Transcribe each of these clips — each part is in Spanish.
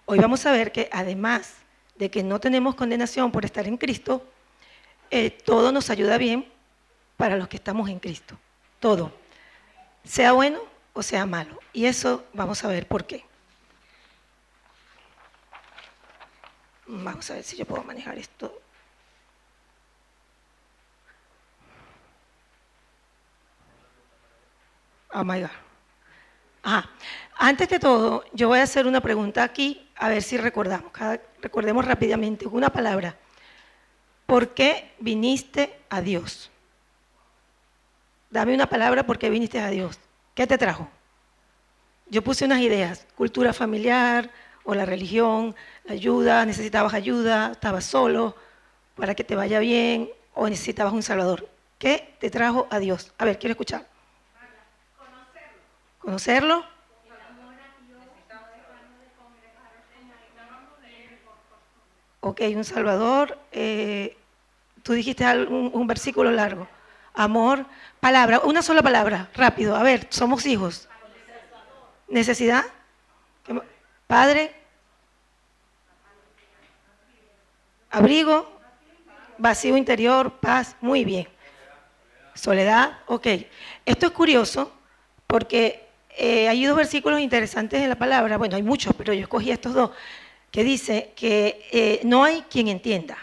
Hoy vamos a ver que además de que no tenemos condenación por estar en Cristo, todo nos ayuda bien para los que estamos en Cristo. Todo. Sea bueno o sea malo. Y eso vamos a ver por qué. Vamos a ver si yo puedo manejar esto. Oh my God. Ajá. Antes de todo, yo voy a hacer una pregunta aquí, a ver si recordamos. Recordemos rápidamente una palabra. ¿Por qué viniste a Dios? Dame una palabra, ¿por qué viniste a Dios? ¿Qué te trajo? Yo puse unas ideas, cultura familiar o la religión, ayuda, necesitabas ayuda, estabas solo, para que te vaya bien, o necesitabas un salvador. ¿Qué te trajo a Dios? A ver, quiero escuchar. ¿Conocerlo? Ok, un salvador. Tú dijiste un versículo largo. Amor, palabra, una sola palabra, rápido. A ver, somos hijos. Necesidad. Padre. Abrigo. Vacío interior, paz. Muy bien. Soledad, ok. Esto es curioso porque hay dos versículos interesantes en la palabra. Bueno, hay muchos, pero yo escogí estos dos. Que dice que no hay quien entienda.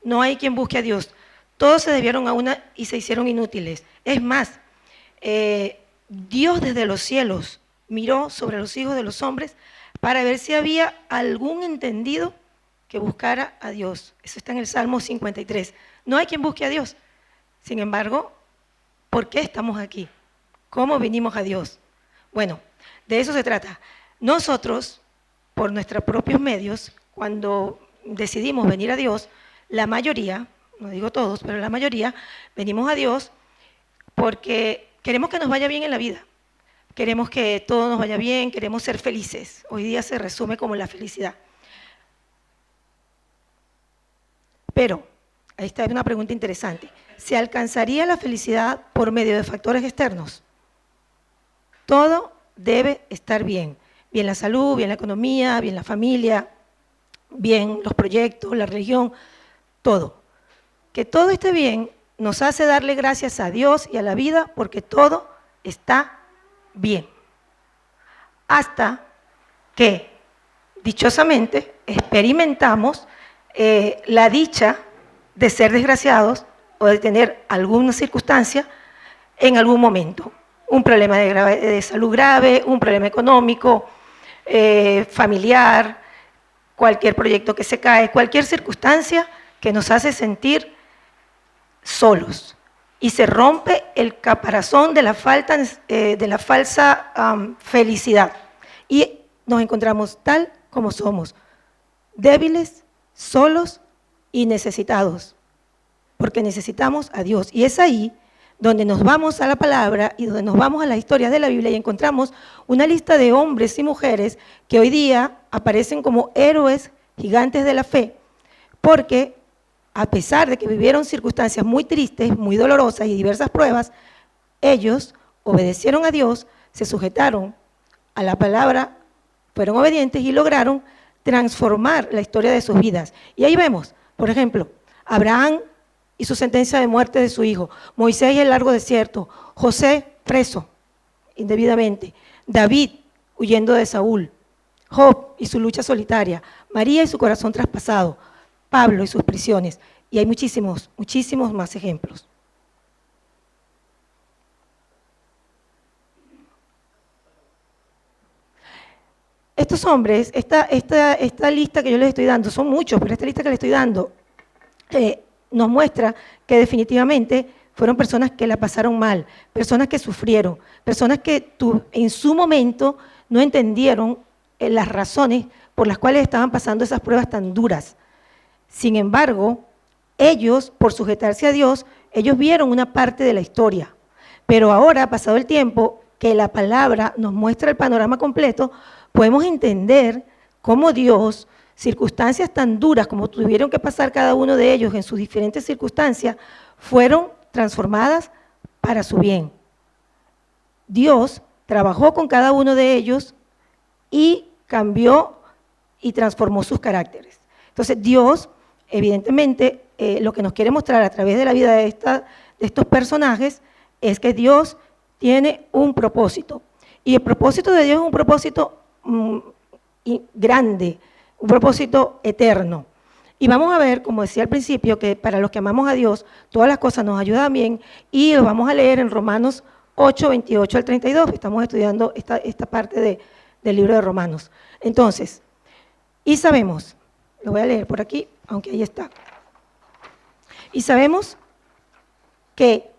No hay quien busque a Dios. Todos se desviaron a una y se hicieron inútiles. Es más, Dios desde los cielos miró sobre los hijos de los hombres para ver si había algún entendido que buscara a Dios. Eso está en el Salmo 53. No hay quien busque a Dios. Sin embargo, ¿por qué estamos aquí? ¿Cómo vinimos a Dios? Bueno, de eso se trata. Nosotros, por nuestros propios medios, cuando decidimos venir a Dios, la mayoría, no digo todos, pero la mayoría, venimos a Dios porque queremos que nos vaya bien en la vida. Queremos que todo nos vaya bien, queremos ser felices. Hoy día se resume como la felicidad. Pero, ahí está una pregunta interesante. ¿Se alcanzaría la felicidad por medio de factores externos? Todo debe estar bien. Bien la salud, bien la economía, bien la familia, bien los proyectos, la religión, todo. Que todo esté bien nos hace darle gracias a Dios y a la vida porque todo está bien. Hasta que, dichosamente, experimentamos la dicha de ser desgraciados o de tener alguna circunstancia en algún momento. Un problema de salud grave, un problema económico, familiar, cualquier proyecto que se cae, cualquier circunstancia que nos hace sentir solos. Y se rompe el caparazón de la falsa felicidad. Y nos encontramos tal como somos, débiles, solos y necesitados, porque necesitamos a Dios. Y es ahí donde nos vamos a la palabra y donde nos vamos a las historias de la Biblia y encontramos una lista de hombres y mujeres que hoy día aparecen como héroes gigantes de la fe, porque a pesar de que vivieron circunstancias muy tristes, muy dolorosas y diversas pruebas, ellos obedecieron a Dios, se sujetaron a la palabra, fueron obedientes y lograron transformar la historia de sus vidas. Y ahí vemos, por ejemplo, Abraham y su sentencia de muerte de su hijo, Moisés y el largo desierto, José preso indebidamente, David huyendo de Saúl, Job y su lucha solitaria, María y su corazón traspasado, Pablo y sus prisiones, y hay muchísimos, muchísimos más ejemplos. Estos hombres, esta lista que yo les estoy dando, son muchos, pero esta lista que les estoy dando nos muestra que definitivamente fueron personas que la pasaron mal, personas que sufrieron, personas que en su momento no entendieron las razones por las cuales estaban pasando esas pruebas tan duras. Sin embargo, ellos, por sujetarse a Dios, ellos vieron una parte de la historia. Pero ahora, pasado el tiempo, que la palabra nos muestra el panorama completo, podemos entender cómo Dios, circunstancias tan duras como tuvieron que pasar cada uno de ellos en sus diferentes circunstancias, fueron transformadas para su bien. Dios trabajó con cada uno de ellos y cambió y transformó sus caracteres. Entonces Dios, evidentemente, lo que nos quiere mostrar a través de la vida de estos personajes es que Dios tiene un propósito. Y el propósito de Dios es un propósito grande, un propósito eterno. Y vamos a ver, como decía al principio, que para los que amamos a Dios, todas las cosas nos ayudan bien, y lo vamos a leer en Romanos 8, 28 al 32. Estamos estudiando esta parte del libro de Romanos. Entonces, y sabemos, lo voy a leer por aquí, aunque ahí está. Y sabemos que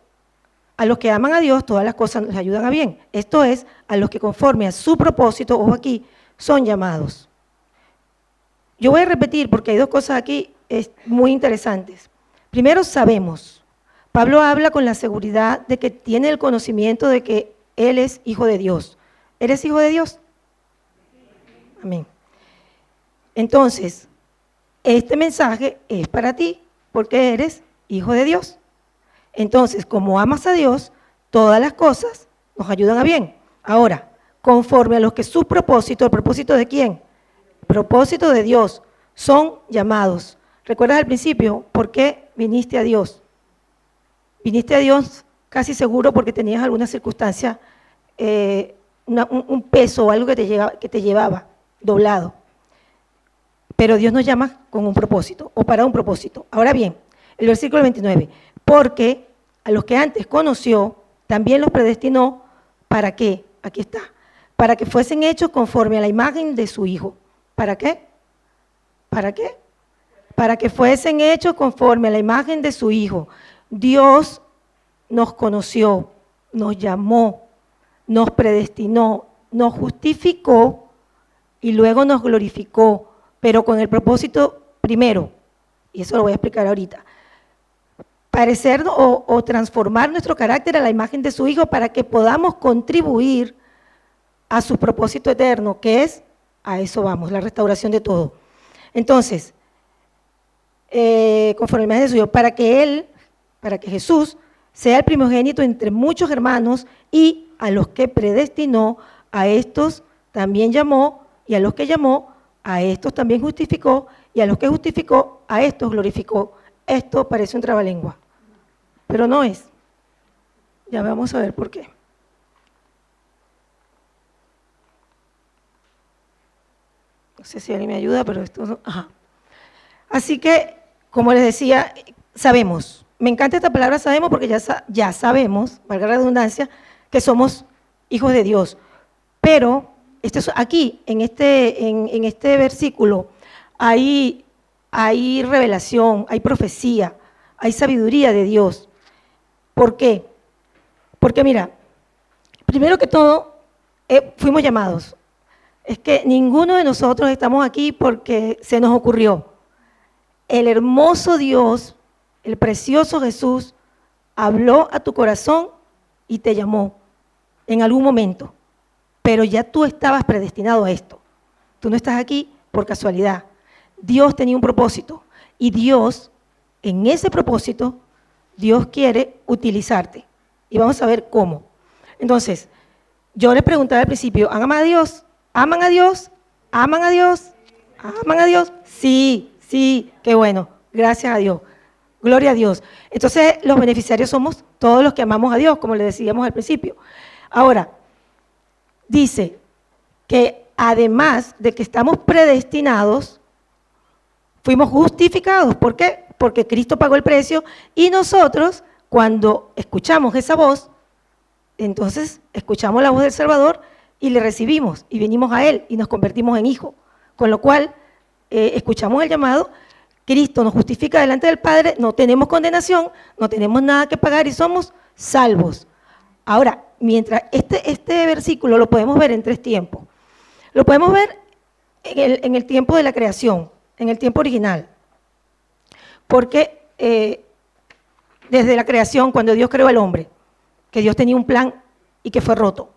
a los que aman a Dios, todas las cosas les ayudan a bien. Esto es, a los que conforme a su propósito, ojo aquí, son llamados. Yo voy a repetir porque hay dos cosas aquí muy interesantes. Primero, sabemos. Pablo habla con la seguridad de que tiene el conocimiento de que él es hijo de Dios. ¿Eres hijo de Dios? Amén. Entonces, este mensaje es para ti porque eres hijo de Dios. Entonces, como amas a Dios, todas las cosas nos ayudan a bien. Ahora, conforme a los que su propósito, ¿el propósito de quién? El propósito de Dios, son llamados. ¿Recuerdas al principio por qué viniste a Dios? Viniste a Dios casi seguro porque tenías alguna circunstancia, un peso o algo que te llevaba doblado. Pero Dios nos llama con un propósito o para un propósito. Ahora bien, el versículo 29, porque a los que antes conoció, también los predestinó, ¿para qué? Aquí está, para que fuesen hechos conforme a la imagen de su Hijo. ¿Para qué? ¿Para qué? Para que fuesen hechos conforme a la imagen de su Hijo. Dios nos conoció, nos llamó, nos predestinó, nos justificó y luego nos glorificó, pero con el propósito primero, y eso lo voy a explicar ahorita, parecer o transformar nuestro carácter a la imagen de su Hijo para que podamos contribuir a su propósito eterno, que es, a eso vamos, la restauración de todo. Entonces, conforme a la imagen de su Hijo, para que Jesús sea el primogénito entre muchos hermanos, y a los que predestinó, a estos también llamó, y a los que llamó, a estos también justificó, y a los que justificó, a estos glorificó. Esto parece un trabalengua, pero no es. Ya vamos a ver por qué. No sé si alguien me ayuda, pero esto no. Ajá. Así que, como les decía, sabemos. Me encanta esta palabra sabemos porque ya sabemos, valga la redundancia, que somos hijos de Dios. Pero aquí, en este versículo, hay revelación, hay profecía, hay sabiduría de Dios. ¿Por qué? Porque mira, primero que todo, fuimos llamados. Es que ninguno de nosotros estamos aquí porque se nos ocurrió. El hermoso Dios, el precioso Jesús, habló a tu corazón y te llamó en algún momento. Pero ya tú estabas predestinado a esto. Tú no estás aquí por casualidad. Dios tenía un propósito y Dios, en ese propósito, Dios quiere utilizarte. Y vamos a ver cómo. Entonces, yo les preguntaba al principio, ¿aman a Dios? ¿Aman a Dios? ¿Aman a Dios? ¿Aman a Dios? Sí, qué bueno. Gracias a Dios. Gloria a Dios. Entonces, los beneficiarios somos todos los que amamos a Dios, como le decíamos al principio. Ahora, dice que además de que estamos predestinados, fuimos justificados. ¿Por qué? Porque Cristo pagó el precio y nosotros, cuando escuchamos esa voz, entonces escuchamos la voz del Salvador y le recibimos y venimos a Él y nos convertimos en hijos. Con lo cual, escuchamos el llamado, Cristo nos justifica delante del Padre, no tenemos condenación, no tenemos nada que pagar y somos salvos. Ahora, mientras este versículo lo podemos ver en tres tiempos. Lo podemos ver en el tiempo de la creación, en el tiempo original. Porque desde la creación, cuando Dios creó al hombre, que Dios tenía un plan y que fue roto,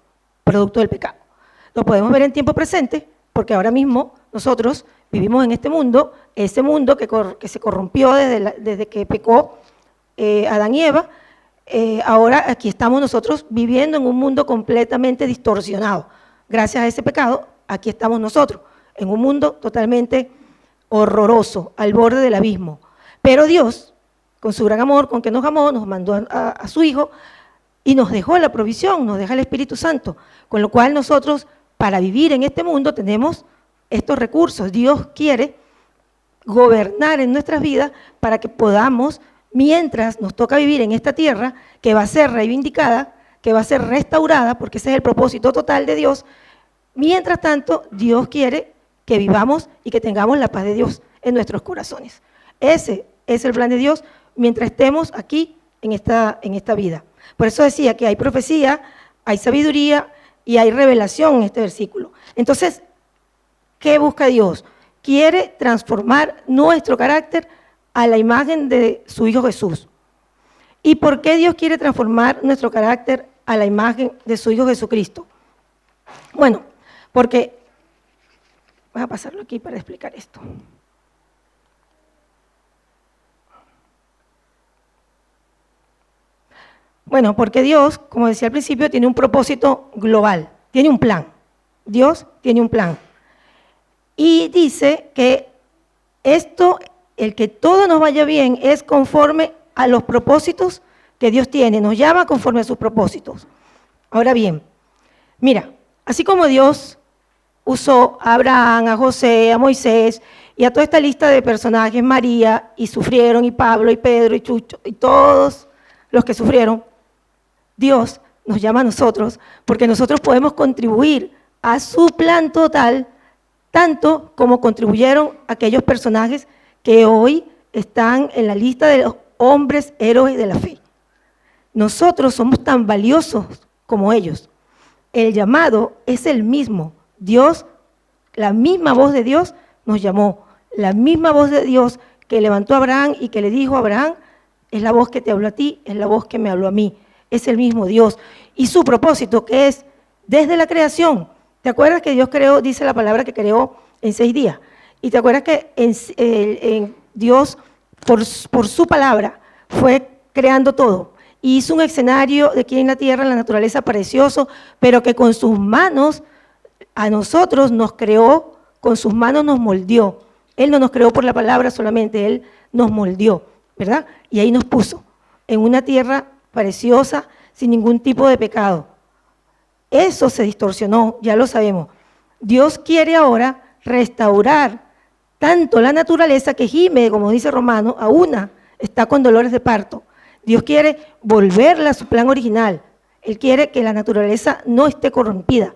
producto del pecado. Lo podemos ver en tiempo presente, porque ahora mismo nosotros vivimos en este mundo, ese mundo que se corrompió desde que pecó Adán y Eva. Ahora aquí estamos nosotros viviendo en un mundo completamente distorsionado. Gracias a ese pecado, aquí estamos nosotros. en un mundo totalmente horroroso, al borde del abismo. Pero Dios, con su gran amor, con que nos amó, nos mandó a su Hijo y nos dejó la provisión, nos deja el Espíritu Santo, con lo cual nosotros, para vivir en este mundo, tenemos estos recursos. Dios quiere gobernar en nuestras vidas para que podamos, mientras nos toca vivir en esta tierra, que va a ser reivindicada, que va a ser restaurada, porque ese es el propósito total de Dios. Mientras tanto, Dios quiere que vivamos y que tengamos la paz de Dios en nuestros corazones. Ese es el plan de Dios mientras estemos aquí en esta vida. Por eso decía que hay profecía, hay sabiduría y hay revelación en este versículo. Entonces, ¿qué busca Dios? Quiere transformar nuestro carácter a la imagen de su Hijo Jesús. ¿Y por qué Dios quiere transformar nuestro carácter a la imagen de su Hijo Jesucristo? Bueno, porque, voy a pasarlo aquí para explicar esto. Bueno, porque Dios, como decía al principio, tiene un propósito global, tiene un plan. Dios tiene un plan. Y dice que esto, el que todo nos vaya bien, es conforme a los propósitos que Dios tiene, nos llama conforme a sus propósitos. Ahora bien, mira, así como Dios usó a Abraham, a José, a Moisés y a toda esta lista de personajes, María, y sufrieron, y Pablo, y Pedro, y Chucho, y todos los que sufrieron, Dios nos llama a nosotros porque nosotros podemos contribuir a su plan total, tanto como contribuyeron aquellos personajes que hoy están en la lista de los hombres héroes de la fe. Nosotros somos tan valiosos como ellos. El llamado es el mismo. Dios, la misma voz de Dios nos llamó. La misma voz de Dios que levantó a Abraham y que le dijo a Abraham, es la voz que te habló a ti, es la voz que me habló a mí. Es el mismo Dios. Y su propósito, que es desde la creación. ¿Te acuerdas que Dios creó, dice la palabra que creó en 6 días? Y te acuerdas que en Dios, por su palabra, fue creando todo. Y hizo un escenario de aquí en la tierra, en la naturaleza precioso, pero que con sus manos a nosotros nos creó, con sus manos nos moldeó. Él no nos creó por la palabra solamente, Él nos moldeó, ¿verdad? Y ahí nos puso en una tierra preciosa, sin ningún tipo de pecado. Eso se distorsionó, ya lo sabemos. Dios quiere ahora restaurar tanto la naturaleza que gime, como dice Romano, a una está con dolores de parto. Dios quiere volverla a su plan original. Él quiere que la naturaleza no esté corrompida.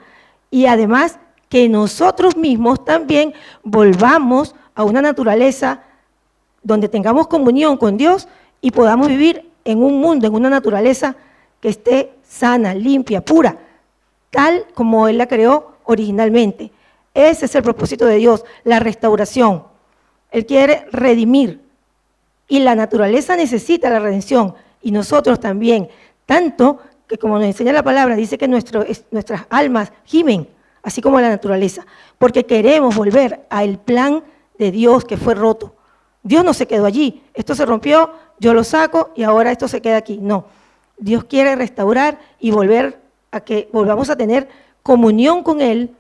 Y además que nosotros mismos también volvamos a una naturaleza donde tengamos comunión con Dios y podamos vivir en un mundo, en una naturaleza que esté sana, limpia, pura, tal como Él la creó originalmente. Ese es el propósito de Dios, la restauración. Él quiere redimir y la naturaleza necesita la redención y nosotros también, tanto que como nos enseña la palabra, dice que nuestras almas gimen, así como la naturaleza, porque queremos volver al plan de Dios que fue roto. Dios no se quedó allí, esto se rompió, yo lo saco y ahora esto se queda aquí. No, Dios quiere restaurar y volver a que volvamos a tener comunión con Él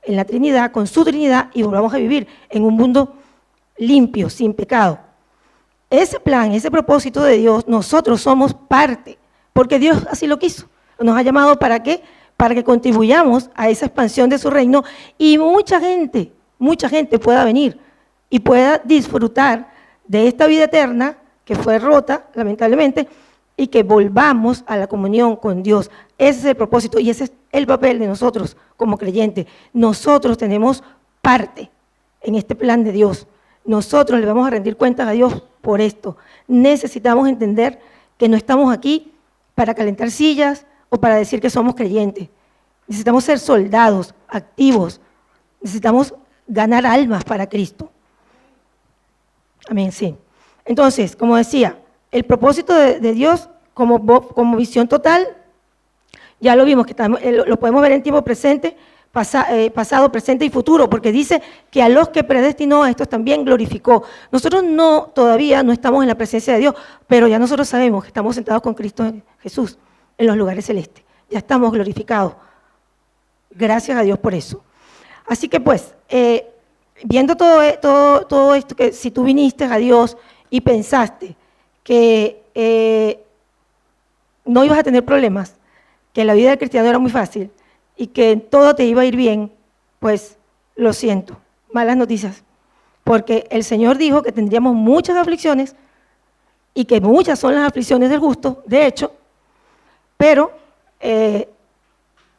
en la Trinidad, con su Trinidad, y volvamos a vivir en un mundo limpio, sin pecado. Ese plan, ese propósito de Dios, nosotros somos parte, porque Dios así lo quiso. Nos ha llamado ¿para qué? Para que contribuyamos a esa expansión de su reino y mucha gente pueda venir y pueda disfrutar de esta vida eterna que fue rota, lamentablemente, y que volvamos a la comunión con Dios. Ese es el propósito y ese es el papel de nosotros como creyentes. Nosotros tenemos parte en este plan de Dios. Nosotros le vamos a rendir cuentas a Dios por esto. Necesitamos entender que no estamos aquí para calentar sillas o para decir que somos creyentes. Necesitamos ser soldados activos. Necesitamos ganar almas para Cristo. Amén, sí. Entonces, como decía, el propósito de Dios como visión total, ya lo vimos, que lo podemos ver en tiempo presente, pasado, presente y futuro, porque dice que a los que predestinó a estos también glorificó. Nosotros todavía no estamos en la presencia de Dios, pero ya nosotros sabemos que estamos sentados con Cristo Jesús en los lugares celestes. Ya estamos glorificados. Gracias a Dios por eso. Así que pues, viendo todo esto, que si tú viniste a Dios y pensaste que no ibas a tener problemas, que la vida del cristiano era muy fácil y que todo te iba a ir bien, pues lo siento, malas noticias, porque el Señor dijo que tendríamos muchas aflicciones y que muchas son las aflicciones del justo, de hecho, pero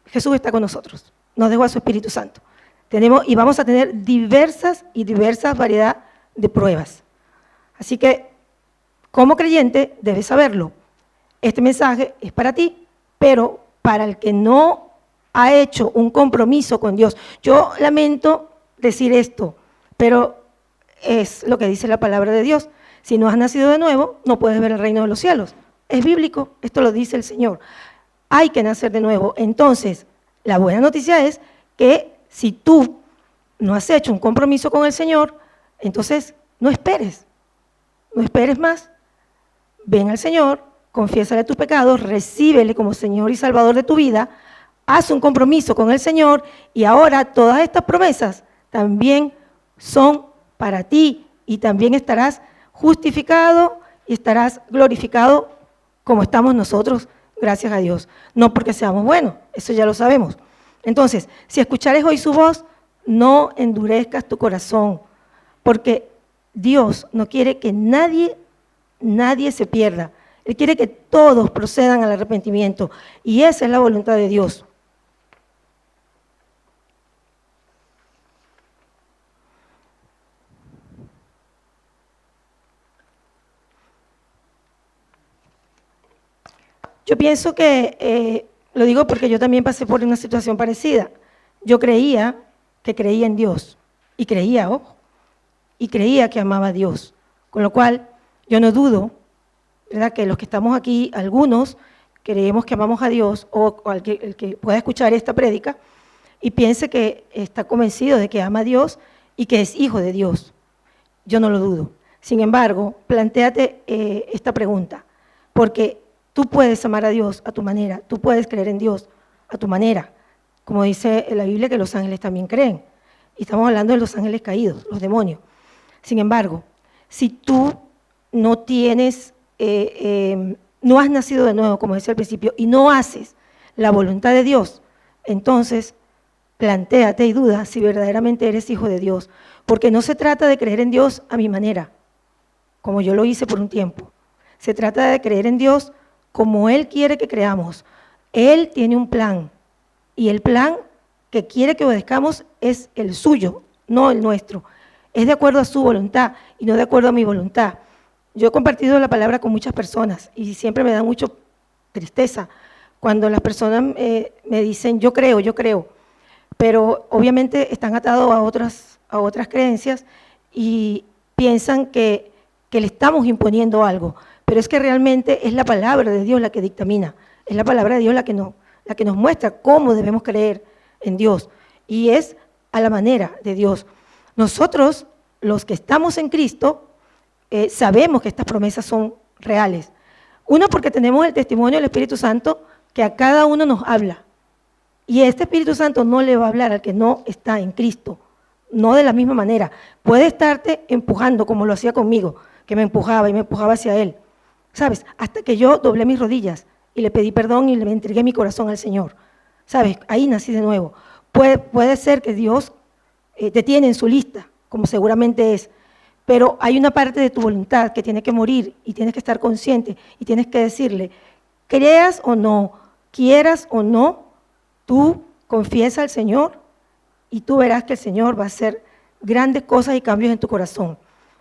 Jesús está con nosotros, nos dejó a su Espíritu Santo. Y vamos a tener diversas variedad de pruebas. Así que, como creyente, debes saberlo. Este mensaje es para ti, pero para el que no ha hecho un compromiso con Dios. Yo lamento decir esto, pero es lo que dice la palabra de Dios. Si no has nacido de nuevo, no puedes ver el reino de los cielos. Es bíblico, esto lo dice el Señor. Hay que nacer de nuevo. Entonces, la buena noticia es que si tú no has hecho un compromiso con el Señor, entonces no esperes más. Ven al Señor, confiésale tus pecados, recíbele como Señor y Salvador de tu vida, haz un compromiso con el Señor y ahora todas estas promesas también son para ti y también estarás justificado y estarás glorificado como estamos nosotros, gracias a Dios. No porque seamos buenos, eso ya lo sabemos. Entonces, si escuchares hoy su voz, no endurezcas tu corazón, porque Dios no quiere que nadie se pierda. Él quiere que todos procedan al arrepentimiento, y esa es la voluntad de Dios. Yo pienso que, lo digo porque yo también pasé por una situación parecida. Yo creía que creía en Dios, y creía que amaba a Dios. Con lo cual, yo no dudo, ¿verdad?, que los que estamos aquí, algunos creemos que amamos a Dios, o el que pueda escuchar esta prédica y piense que está convencido de que ama a Dios y que es hijo de Dios. Yo no lo dudo. Sin embargo, plantéate esta pregunta, porque tú puedes amar a Dios a tu manera, tú puedes creer en Dios a tu manera, como dice la Biblia que los ángeles también creen. Y estamos hablando de los ángeles caídos, los demonios. Sin embargo, si tú no tienes, no has nacido de nuevo, como decía al principio, y no haces la voluntad de Dios, entonces plantéate y duda si verdaderamente eres hijo de Dios. Porque no se trata de creer en Dios a mi manera, como yo lo hice por un tiempo. Se trata de creer en Dios como Él quiere que creamos. Él tiene un plan, y el plan que quiere que obedezcamos es el suyo, no el nuestro. Es de acuerdo a su voluntad y no de acuerdo a mi voluntad. Yo he compartido la palabra con muchas personas y siempre me da mucho tristeza cuando las personas me dicen yo creo, pero obviamente están atados a otras creencias y piensan que le estamos imponiendo algo, pero es que realmente es la palabra de Dios la que dictamina, es la palabra de Dios la que nos muestra cómo debemos creer en Dios, y es a la manera de Dios. Nosotros, los que estamos en Cristo, sabemos que estas promesas son reales. Uno, porque tenemos el testimonio del Espíritu Santo que a cada uno nos habla, y este Espíritu Santo no le va a hablar al que no está en Cristo, no de la misma manera. Puede estarte empujando como lo hacía conmigo, que me empujaba y me empujaba hacia Él, ¿sabes? Hasta que yo doblé mis rodillas y le pedí perdón y le entregué mi corazón al Señor, ¿sabes? Ahí nací de nuevo. Puede ser que Dios te tiene en su lista, como seguramente es, pero hay una parte de tu voluntad que tiene que morir y tienes que estar consciente y tienes que decirle, creas o no, quieras o no, tú confiesa al Señor y tú verás que el Señor va a hacer grandes cosas y cambios en tu corazón.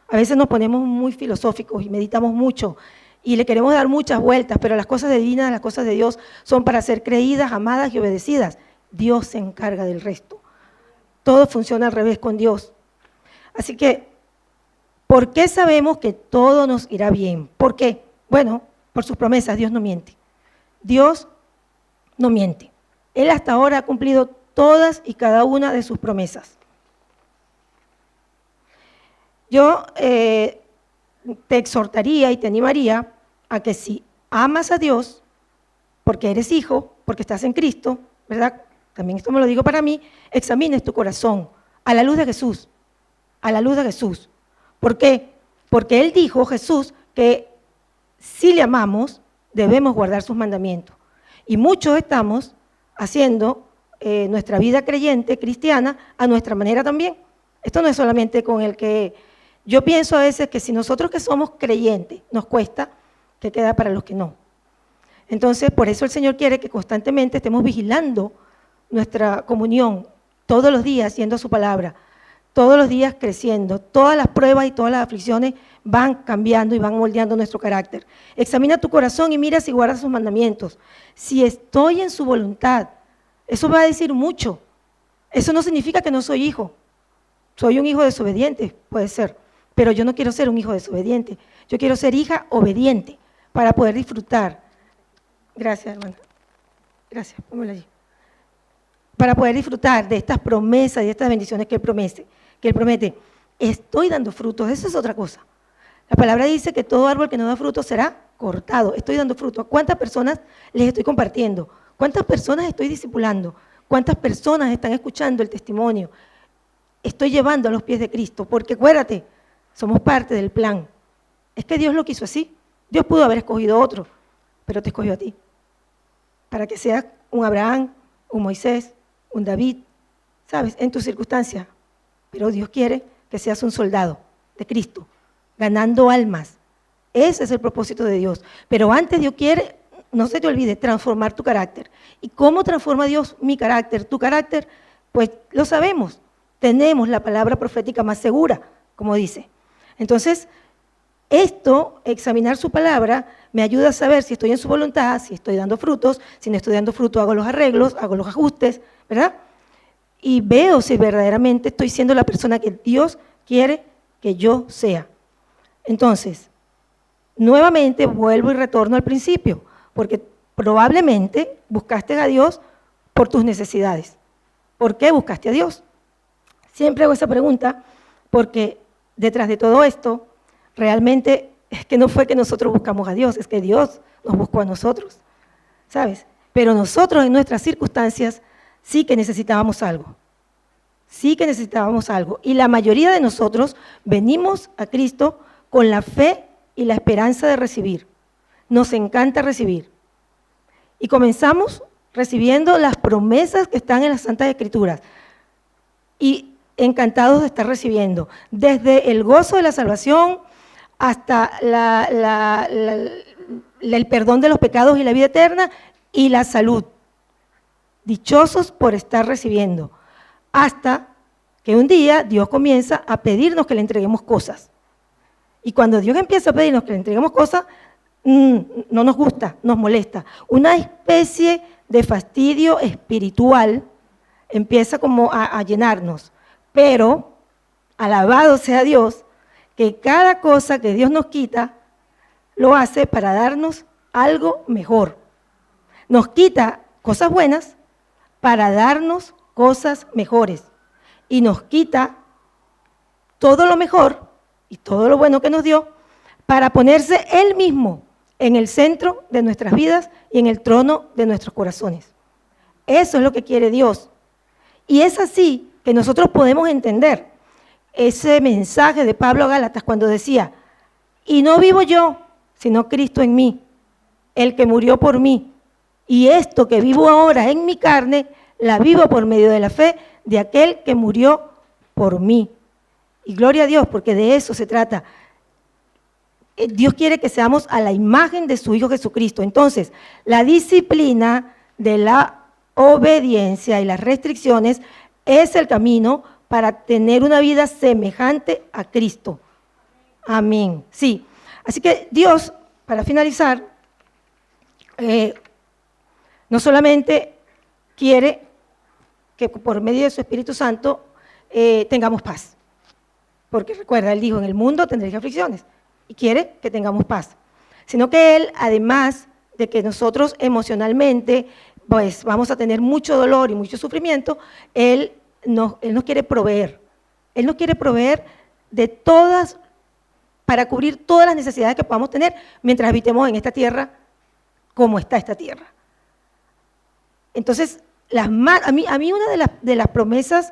A veces nos ponemos muy filosóficos y meditamos mucho y le queremos dar muchas vueltas, pero las cosas divinas, las cosas de Dios son para ser creídas, amadas y obedecidas. Dios se encarga del resto. Todo funciona al revés con Dios. Así que, ¿por qué sabemos que todo nos irá bien? ¿Por qué? Bueno, por sus promesas. Dios no miente. Dios no miente. Él hasta ahora ha cumplido todas y cada una de sus promesas. Yo te exhortaría y te animaría a que si amas a Dios, porque eres hijo, porque estás en Cristo, ¿verdad? También esto me lo digo para mí, examines tu corazón a la luz de Jesús. a la luz de Jesús. ¿Por qué? Porque Él dijo, Jesús, que si le amamos, debemos guardar sus mandamientos. Y muchos estamos haciendo nuestra vida creyente, cristiana, a nuestra manera también. Esto no es solamente con el que… Yo pienso a veces que si nosotros que somos creyentes nos cuesta, ¿qué queda para los que no? Entonces, por eso el Señor quiere que constantemente estemos vigilando nuestra comunión, todos los días yendo a su palabra, todos los días creciendo. Todas las pruebas y todas las aflicciones van cambiando y van moldeando nuestro carácter. Examina tu corazón y mira si guardas sus mandamientos. Si estoy en su voluntad, eso va a decir mucho. Eso no significa que no soy hijo. Soy un hijo desobediente, puede ser, pero yo no quiero ser un hijo desobediente. Yo quiero ser hija obediente para poder disfrutar. Gracias, hermana. Gracias, póngala allí. Para poder disfrutar de estas promesas y de estas bendiciones que Él promete. Estoy dando frutos, eso es otra cosa. La palabra dice que todo árbol que no da fruto será cortado. Estoy dando fruto. ¿A cuántas personas les estoy compartiendo? ¿Cuántas personas estoy discipulando? ¿Cuántas personas están escuchando el testimonio? Estoy llevando a los pies de Cristo, porque acuérdate, somos parte del plan. Es que Dios lo quiso así. Dios pudo haber escogido otro, pero te escogió a ti. Para que seas un Abraham, un Moisés, un David, ¿sabes? En tus circunstancias. Pero Dios quiere que seas un soldado de Cristo, ganando almas. Ese es el propósito de Dios. Pero antes Dios quiere, no se te olvide, transformar tu carácter. ¿Y cómo transforma Dios mi carácter, tu carácter? Pues lo sabemos. Tenemos la palabra profética más segura, como dice. Entonces, esto, examinar su palabra, me ayuda a saber si estoy en su voluntad, si estoy dando frutos, si no estoy dando frutos, hago los arreglos, hago los ajustes, ¿verdad? Y veo si verdaderamente estoy siendo la persona que Dios quiere que yo sea. Entonces, nuevamente vuelvo y retorno al principio, porque probablemente buscaste a Dios por tus necesidades. ¿Por qué buscaste a Dios? Siempre hago esa pregunta porque detrás de todo esto, realmente es que no fue que nosotros buscamos a Dios, es que Dios nos buscó a nosotros, ¿sabes? Pero nosotros en nuestras circunstancias sí que necesitábamos algo. Sí que necesitábamos algo. Y la mayoría de nosotros venimos a Cristo con la fe y la esperanza de recibir. Nos encanta recibir. Y comenzamos recibiendo las promesas que están en las Santas Escrituras. Y encantados de estar recibiendo, desde el gozo de la salvación hasta el perdón de los pecados y la vida eterna y la salud. Dichosos por estar recibiendo, hasta que un día Dios comienza a pedirnos que le entreguemos cosas. Y cuando Dios empieza a pedirnos que le entreguemos cosas, no nos gusta, nos molesta. Una especie de fastidio espiritual empieza como a llenarnos. Pero, alabado sea Dios, que cada cosa que Dios nos quita, lo hace para darnos algo mejor. Nos quita cosas buenas para darnos cosas mejores. Y nos quita todo lo mejor y todo lo bueno que nos dio para ponerse Él mismo en el centro de nuestras vidas y en el trono de nuestros corazones. Eso es lo que quiere Dios. Y es así que nosotros podemos entender ese mensaje de Pablo a Gálatas cuando decía, y no vivo yo, sino Cristo en mí, el que murió por mí. Y esto que vivo ahora en mi carne, la vivo por medio de la fe de aquel que murió por mí. Y gloria a Dios, porque de eso se trata. Dios quiere que seamos a la imagen de su Hijo Jesucristo. Entonces, la disciplina de la obediencia y las restricciones es el camino para tener una vida semejante a Cristo. Amén. Sí. Así que Dios, para finalizar, no solamente quiere que por medio de su Espíritu Santo tengamos paz. Porque recuerda, Él dijo, en el mundo tendréis aflicciones. Y quiere que tengamos paz. Sino que Él, además de que nosotros emocionalmente pues vamos a tener mucho dolor y mucho sufrimiento, Él nos quiere proveer. Él nos quiere proveer de todas, para cubrir todas las necesidades que podamos tener mientras habitemos en esta tierra, como está esta tierra. Entonces, a mí una de las promesas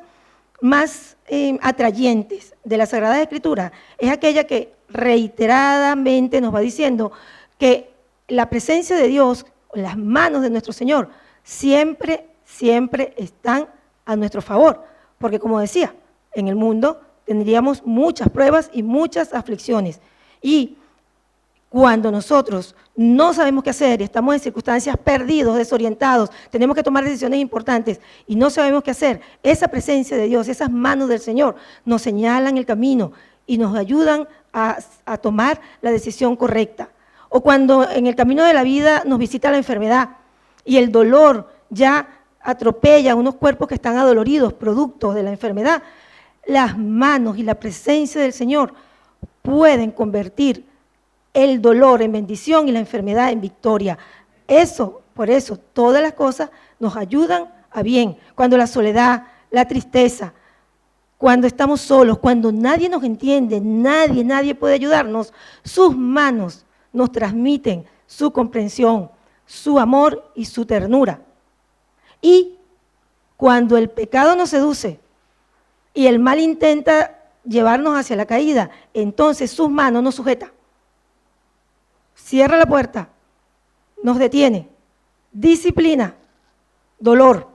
más atrayentes de la Sagrada Escritura es aquella que reiteradamente nos va diciendo que la presencia de Dios, las manos de nuestro Señor, siempre, siempre están a nuestro favor. Porque como decía, en el mundo tendríamos muchas pruebas y muchas aflicciones. Y cuando nosotros no sabemos qué hacer y estamos en circunstancias perdidos, desorientados, tenemos que tomar decisiones importantes y no sabemos qué hacer, esa presencia de Dios, esas manos del Señor nos señalan el camino y nos ayudan a tomar la decisión correcta. O cuando en el camino de la vida nos visita la enfermedad y el dolor ya atropella a unos cuerpos que están adoloridos, producto de la enfermedad, las manos y la presencia del Señor pueden convertir el dolor en bendición y la enfermedad en victoria. Por eso, todas las cosas nos ayudan a bien. Cuando la soledad, la tristeza, cuando estamos solos, cuando nadie nos entiende, nadie puede ayudarnos, sus manos nos transmiten su comprensión, su amor y su ternura. Y cuando el pecado nos seduce y el mal intenta llevarnos hacia la caída, entonces sus manos nos sujetan. Cierra la puerta, nos detiene, disciplina, dolor,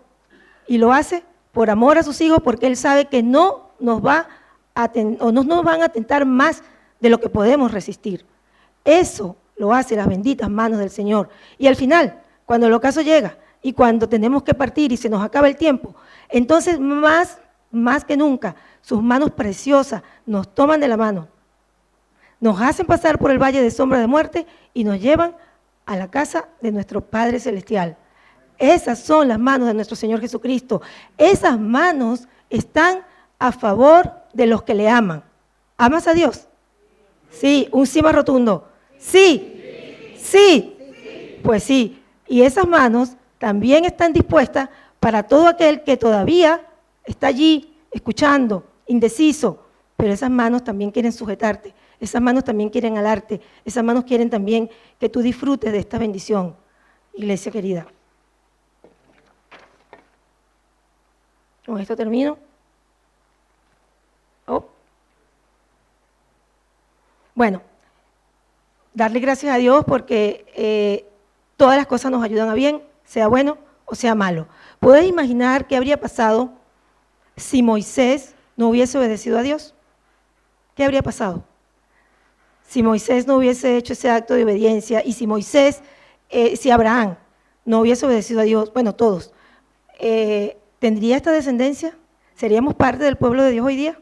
y lo hace por amor a sus hijos porque Él sabe que no nos van a tentar más de lo que podemos resistir. Eso lo hace las benditas manos del Señor. Y al final, cuando el ocaso llega y cuando tenemos que partir y se nos acaba el tiempo, entonces más que nunca, sus manos preciosas nos toman de la mano, nos hacen pasar por el valle de sombra de muerte y nos llevan a la casa de nuestro Padre Celestial. Esas son las manos de nuestro Señor Jesucristo. Esas manos están a favor de los que le aman. ¿Amas a Dios? Sí, un sí más rotundo. Sí, sí, pues sí. Y esas manos también están dispuestas para todo aquel que todavía está allí escuchando, indeciso, pero esas manos también quieren sujetarte. Esas manos también quieren alarte, esas manos quieren también que tú disfrutes de esta bendición, iglesia querida. Con esto termino. Bueno, darle gracias a Dios porque todas las cosas nos ayudan a bien, sea bueno o sea malo. ¿Puedes imaginar qué habría pasado si Moisés no hubiese obedecido a Dios? ¿Qué habría pasado? Si Moisés no hubiese hecho ese acto de obediencia y si Abraham no hubiese obedecido a Dios, bueno, todos, ¿tendría esta descendencia? ¿Seríamos parte del pueblo de Dios hoy día?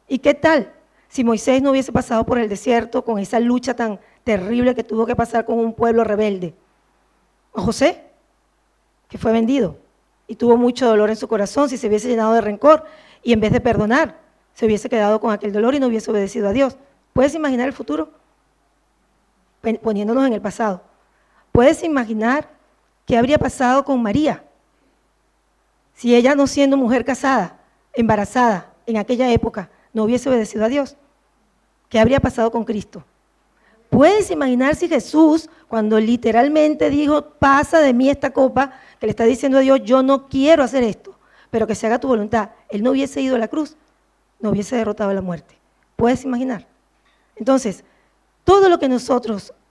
¿Y qué tal si Moisés no hubiese pasado por el desierto con esa lucha tan terrible que tuvo que pasar con un pueblo rebelde? O José, que fue vendido y tuvo mucho dolor en su corazón, si se hubiese llenado de rencor y en vez de perdonar, se hubiese quedado con aquel dolor y no hubiese obedecido a Dios. ¿Puedes imaginar el futuro? Poniéndonos en el pasado. ¿Puedes imaginar qué habría pasado con María? Si ella, no siendo mujer casada, embarazada, en aquella época, no hubiese obedecido a Dios. ¿Qué habría pasado con Cristo? ¿Puedes imaginar si Jesús, cuando literalmente dijo, pasa de mí esta copa, que le está diciendo a Dios, yo no quiero hacer esto, pero que se haga tu voluntad, él no hubiese ido a la cruz, no hubiese derrotado la muerte? ¿Puedes imaginar? Entonces, todo lo que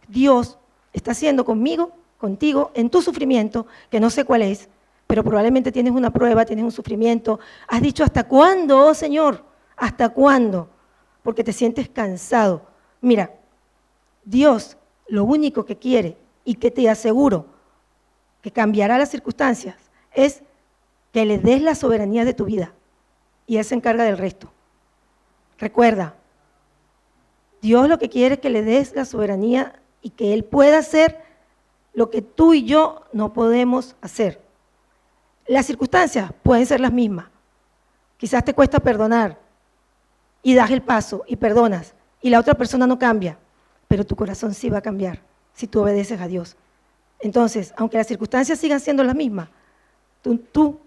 Dios está haciendo conmigo, contigo, en tu sufrimiento, que no sé cuál es, pero probablemente tienes una prueba, tienes un sufrimiento, has dicho, ¿hasta cuándo, oh Señor? ¿Hasta cuándo? Porque te sientes cansado. Mira, Dios lo único que quiere y que te aseguro que cambiará las circunstancias es que le des la soberanía de tu vida y Él se encarga del resto. Recuerda, Dios lo que quiere es que le des la soberanía y que Él pueda hacer lo que tú y yo no podemos hacer. Las circunstancias pueden ser las mismas. Quizás te cuesta perdonar y das el paso y perdonas y la otra persona no cambia, pero tu corazón sí va a cambiar si tú obedeces a Dios. Entonces, aunque las circunstancias sigan siendo las mismas, tú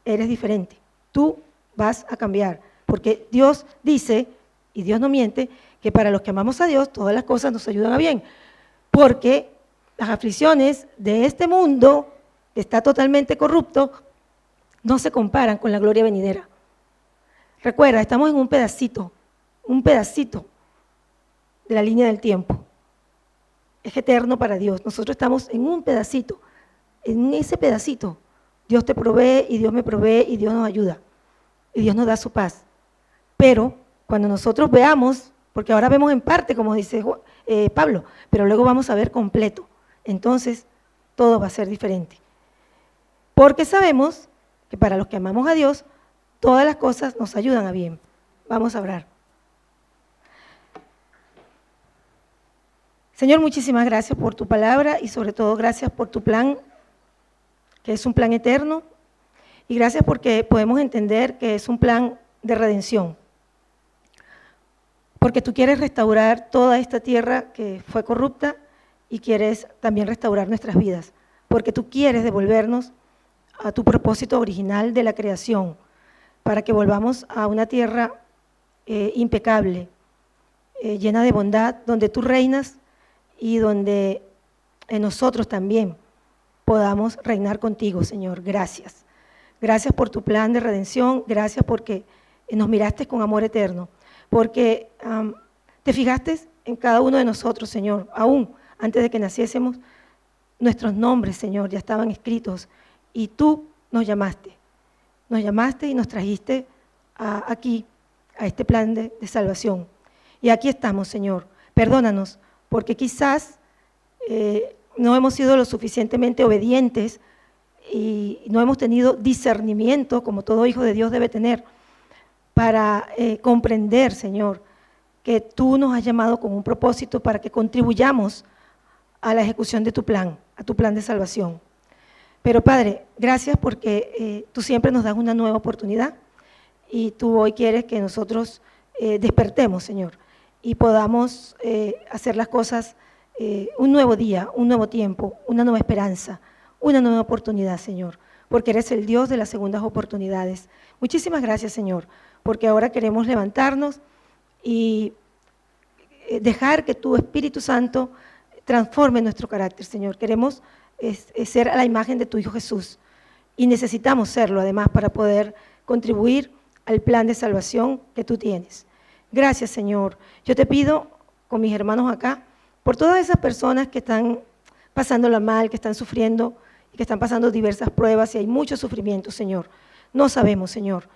eres diferente, tú vas a cambiar, porque Dios dice, y Dios no miente, que para los que amamos a Dios todas las cosas nos ayudan a bien, porque las aflicciones de este mundo que está totalmente corrupto no se comparan con la gloria venidera. Recuerda, estamos en un pedacito de la línea del tiempo. Es eterno para Dios. Nosotros estamos en un pedacito. En ese pedacito, Dios te provee y Dios me provee y Dios nos ayuda. Y Dios nos da su paz. Pero cuando nosotros veamos, porque ahora vemos en parte, como dice Pablo, pero luego vamos a ver completo. Entonces, todo va a ser diferente. Porque sabemos que para los que amamos a Dios, todas las cosas nos ayudan a bien. Vamos a orar. Señor, muchísimas gracias por tu palabra y sobre todo gracias por tu plan, que es un plan eterno, y gracias porque podemos entender que es un plan de redención. Porque tú quieres restaurar toda esta tierra que fue corrupta y quieres también restaurar nuestras vidas. Porque tú quieres devolvernos a tu propósito original de la creación, para que volvamos a una tierra impecable, llena de bondad, donde tú reinas y donde nosotros también podamos reinar contigo, Señor. Gracias. Gracias por tu plan de redención, gracias porque nos miraste con amor eterno, porque te fijaste en cada uno de nosotros, Señor. Aún antes de que naciésemos, nuestros nombres, Señor, ya estaban escritos y tú nos llamaste y nos trajiste aquí, a este plan de salvación. Y aquí estamos, Señor. Perdónanos, porque quizás no hemos sido lo suficientemente obedientes y no hemos tenido discernimiento, como todo hijo de Dios debe tener, para comprender, Señor, que tú nos has llamado con un propósito para que contribuyamos a la ejecución de tu plan, a tu plan de salvación. Pero Padre, gracias porque tú siempre nos das una nueva oportunidad y tú hoy quieres que nosotros despertemos, Señor, y podamos hacer las cosas un nuevo día, un nuevo tiempo, una nueva esperanza, una nueva oportunidad, Señor, porque eres el Dios de las segundas oportunidades. Muchísimas gracias, Señor, porque ahora queremos levantarnos y dejar que tu Espíritu Santo transforme nuestro carácter, Señor. Queremos ser a la imagen de tu Hijo Jesús y necesitamos serlo además para poder contribuir al plan de salvación que tú tienes. Gracias, Señor. Yo te pido con mis hermanos acá por todas esas personas que están pasándola mal, que están sufriendo y que están pasando diversas pruebas y hay mucho sufrimiento, Señor. No sabemos, Señor,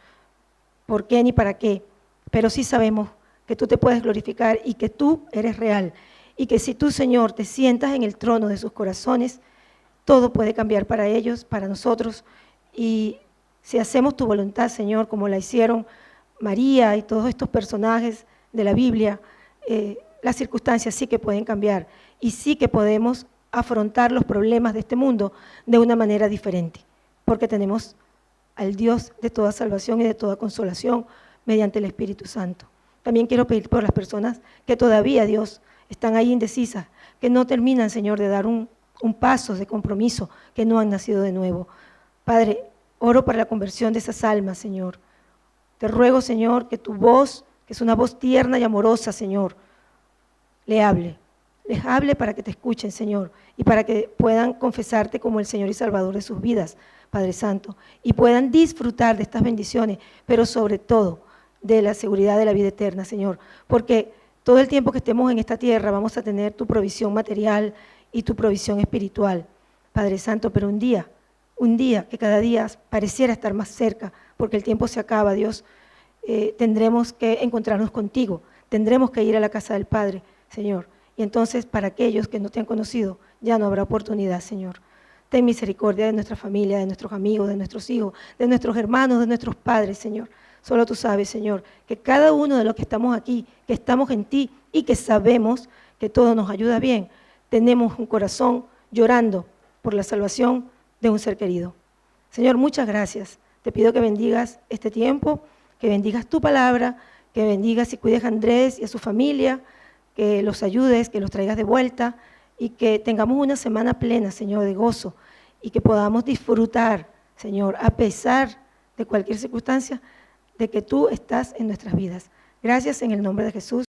por qué ni para qué, pero sí sabemos que tú te puedes glorificar y que tú eres real y que si tú, Señor, te sientas en el trono de sus corazones, todo puede cambiar para ellos, para nosotros, y si hacemos tu voluntad, Señor, como la hicieron María y todos estos personajes de la Biblia, las circunstancias sí que pueden cambiar y sí que podemos afrontar los problemas de este mundo de una manera diferente, porque tenemos al Dios de toda salvación y de toda consolación mediante el Espíritu Santo. También quiero pedir por las personas que todavía, Dios, están ahí indecisas, que no terminan, Señor, de dar un paso de compromiso, que no han nacido de nuevo. Padre, oro para la conversión de esas almas, Señor. Te ruego, Señor, que tu voz, que es una voz tierna y amorosa, Señor, les hable para que te escuchen, Señor, y para que puedan confesarte como el Señor y Salvador de sus vidas, Padre Santo, y puedan disfrutar de estas bendiciones, pero sobre todo de la seguridad de la vida eterna, Señor, porque todo el tiempo que estemos en esta tierra vamos a tener tu provisión material y tu provisión espiritual, Padre Santo, pero un día que cada día pareciera estar más cerca, porque el tiempo se acaba, Dios, tendremos que encontrarnos contigo, tendremos que ir a la casa del Padre, Señor, y entonces para aquellos que no te han conocido, ya no habrá oportunidad, Señor. Ten misericordia de nuestra familia, de nuestros amigos, de nuestros hijos, de nuestros hermanos, de nuestros padres, Señor. Solo tú sabes, Señor, que cada uno de los que estamos aquí, que estamos en ti y que sabemos que todo nos ayuda bien, tenemos un corazón llorando por la salvación de un ser querido. Señor, muchas gracias. Te pido que bendigas este tiempo, que bendigas tu palabra, que bendigas y cuides a Andrés y a su familia, que los ayudes, que los traigas de vuelta y que tengamos una semana plena, Señor, de gozo y que podamos disfrutar, Señor, a pesar de cualquier circunstancia, de que tú estás en nuestras vidas. Gracias en el nombre de Jesús.